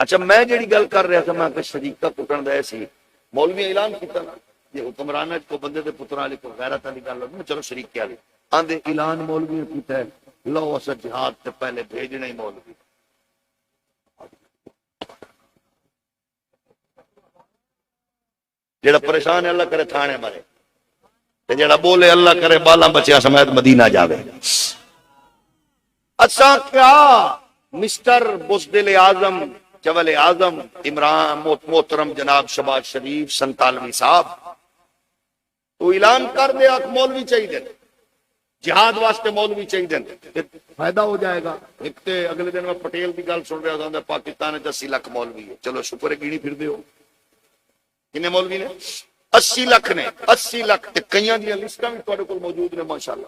اچھا میں جیڑی گل کر رہا تھا میں کہ شریکہ کٹن دا سی مولوی اعلان کیتا نا یہ حکمران کو بندے دے پتراں علی کو غیرت والی گل ہوندی چلو شریکے والی آندے اعلان مولوی نے کیتا ہے لو اسا جہاد تے پہلے بھیجنا ہی مولوی جیڑا پریشان ہے اللہ کرے تھانے مرے تے جیڑا بولے اللہ کرے بالا بچیا سمیت مدینہ جاوے اچھا کیا مسٹر بزدل اعظم جبل اعظم عمران محترم جناب شہباز شریف 47 صاحب تو اعلان کر دے آپ مولوی چاہیے جہاد واسطے مولوی چاہیے فائدہ ہو جائے گا ایک تے اگلے دن میں پٹیل کی گل سن رہا تھا پاکستان 80 لاکھ مولوی ہے چلو شکر ہے گینی پھر دے ہو کنے مولوی نے 80 لاکھ نے 80 لاکھ تے کئیاں دی لسٹاں بھی تواڈے کول موجود نے ماشاءاللہ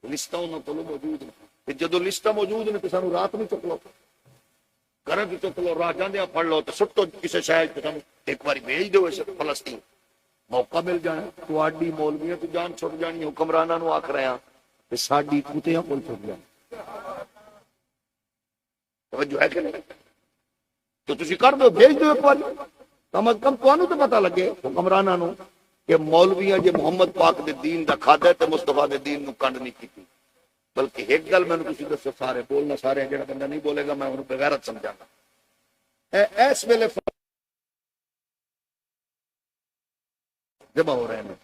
لسٹاں انہاں کول موجود نے تے جدوں لسٹاں موجود نے تے سانو رات میں چک لو گھر بھی چک لو راہ جاندے پڑھ لو تے سٹو کسے شہر تے سانو ایک باری بھیج دیو اس فلسطین موقع مل جانا تواڈی مولویاں تو جان چھٹ جانی حکمراناں نو آکھ رہے ہاں تے ساڈی کتیاں کول چھٹ جانی توجہ ہے کہ نہیں تو تسی کر دو بھیج دو ایک باری کم از کم تانوں تے پتہ لگے حکمراناں نو کہ مولویاں جے محمد پاک دے دین دا کھادا تے مصطفیٰ دے دین نو کنڈ نہیں کیتی بلکہ ایک گل میں تسی دسو سارے بولنا سارے جڑا بندہ نہیں بولے گا میں انہوں بغیرت سمجھانا اس ویلے جمع ہو رہے ہیں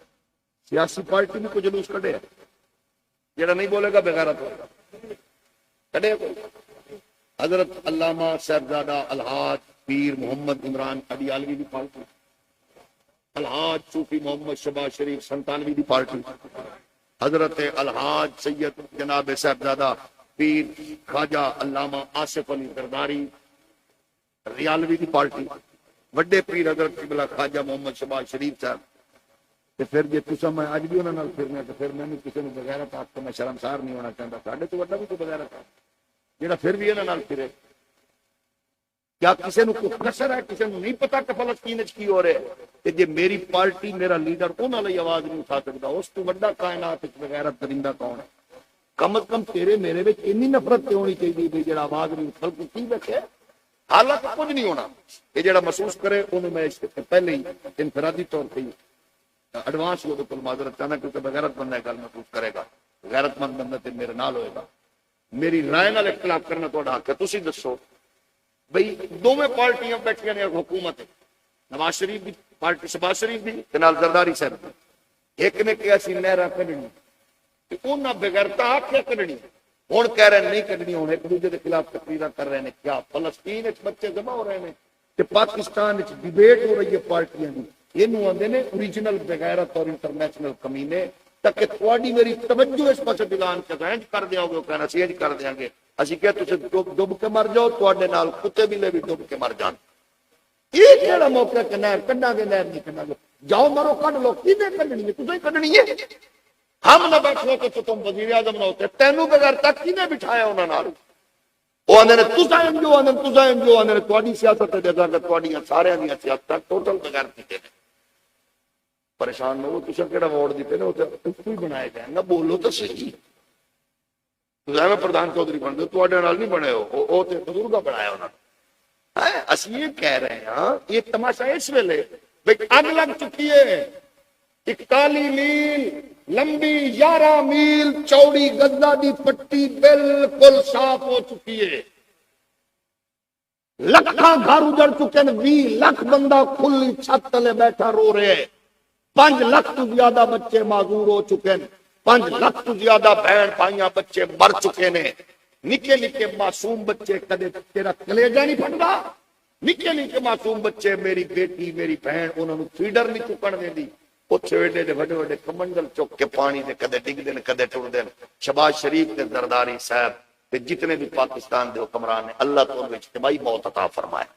سیاسی پارٹی میں کوئی جلوس کڈے جڑا نہیں بولے گا بغیرت ہوگا کڈے کوئی حضرت علامہ صاحبزادہ الحاج پیر محمد عمران اڈیالوی دی پارٹی الحاج صوفی محمد شہباز شریف 97 دی پارٹی حضرت الحاج سید جناب صاحبزادہ پیر خواجہ علامہ آصف علی زرداری ریالوی دی پارٹی وڈے پیر حضرت قبلہ خواجہ محمد شہباز شریف صاحب تے پھر جے تساں میں اج بھی انہاں نال پھرنا تے پھر میں کسی نے بغیرت آکھ کے میں شرمسار نہیں ہونا چاہتا ساڈے تو وڈا بھی کوئی بغیرت ہے جڑا پھر بھی انہاں نال پھرے کیا کسی نے کوئی کسر ہے کسی نے نہیں پتا کہ فلسطین وچ کی ہو رہا ہے کہ جے میری پارٹی میرا لیڈر انہاں لئی آواز نہیں اٹھا سکدا اس تو بڑا کائنات وچ بغیرت درندہ کون ہے کم از کم تیرے میرے وچ اتنی نفرت تے ہونی چاہیے کہ جڑا آواز نہیں اٹھا کو کی بیٹھے حالت کچھ نہیں ہونا یہ جڑا محسوس کرے انہوں میں اس سے پہلے ہی انفرادی طور پہ ایڈوانس لوگوں کو معذرت چاہنا کیونکہ بغیرت بندہ گل محسوس کرے گا غیرت مند بندہ تے میرے نال ہوئے گا میری رائے نال اختلاف کرنا تہاڈا حق ہے تسی دسو بھئی دونوں پارٹیاں بیٹھیاں نے حکومت نواز شریف دی پارٹی شہباز شریف دی تے نال زرداری صاحب دی ایک نے کہا سی نہراں کڈنی تے انہاں بغیرتا آکھیا کڈنی ہن کہہ رہے نہیں کڈنی ہن ایک دوسرے دے خلاف تقریراں کر رہے ہیں کیا فلسطین وچ بچے جمع ہو رہے ہیں تے پاکستان وچ ڈیبیٹ ہو رہی ہے پارٹیاں دی اینو آندے نے اوریجنل بغیرت اور انٹرنیشنل کمینے تاکہ تھوڑی میری توجہ اس پاسے دلان کے انج کر دیاں گے کہنا سی انج کر دیاں گے اسی کہ تسے ڈب کے مر جاؤ تواڈے نال کتے بھی لے بھی ڈب کے مر جان یہ کیڑا موقع کہ نہر کڈا گے نہر نہیں کڈا گے جاؤ مرو کڈ لو کینے کڈنی ہے تسے کڈنی ہے ہم نہ بیٹھو کہ تم وزیر اعظم نہ ہوتے تینوں بغیر تک کینے بٹھایا انہاں نال او اندے نے تساں جو اندے تساں جو اندے تواڈی سیاست دے جگہ تواڈیاں سارے دی سیاست ٹوٹل بغیر کیتے نے پریشان نہ ہو تساں کیڑا ووٹ دیتے نے او تے کوئی بنائے گئے نہ بولو تو صحیح میں پردھان چودھری بن دو تواڈے نال نہیں بنے ہو او تے بزرگاں بنایا انہاں نے اسی یہ کہہ رہے ہیں یہ تماشا اس ویلے بھئی اگ لگ چکی ہے 41 میل لمبی 11 میل چوڑی غزہ دی پٹی بالکل صاف ہو چکی ہے لکھاں گھر اجڑ چکے ہیں 20 لاکھ بندہ کھلی چھت تلے بیٹھا رو رہے ہیں 5 لاکھ تو زیادہ بچے معذور ہو چکے ہیں 5 لاکھ تو زیادہ بہن بھائیاں بچے مر چکے نے نکے نکے معصوم بچے کدے تیرا کلیجہ نہیں پھٹدا نکے نکے معصوم بچے میری بیٹی میری بہن انہوں نے فیڈر نہیں چکن دیندی اوتھے وڈے وڈے وڈے کمنڈل چک کے پانی دے کدے ڈگ دین کدے ٹر دین شہباز شریف تے زرداری صاحب تے جتنے بھی پاکستان دے حکمران نے اللہ تو ان وچ اجتماعی موت عطا فرمائے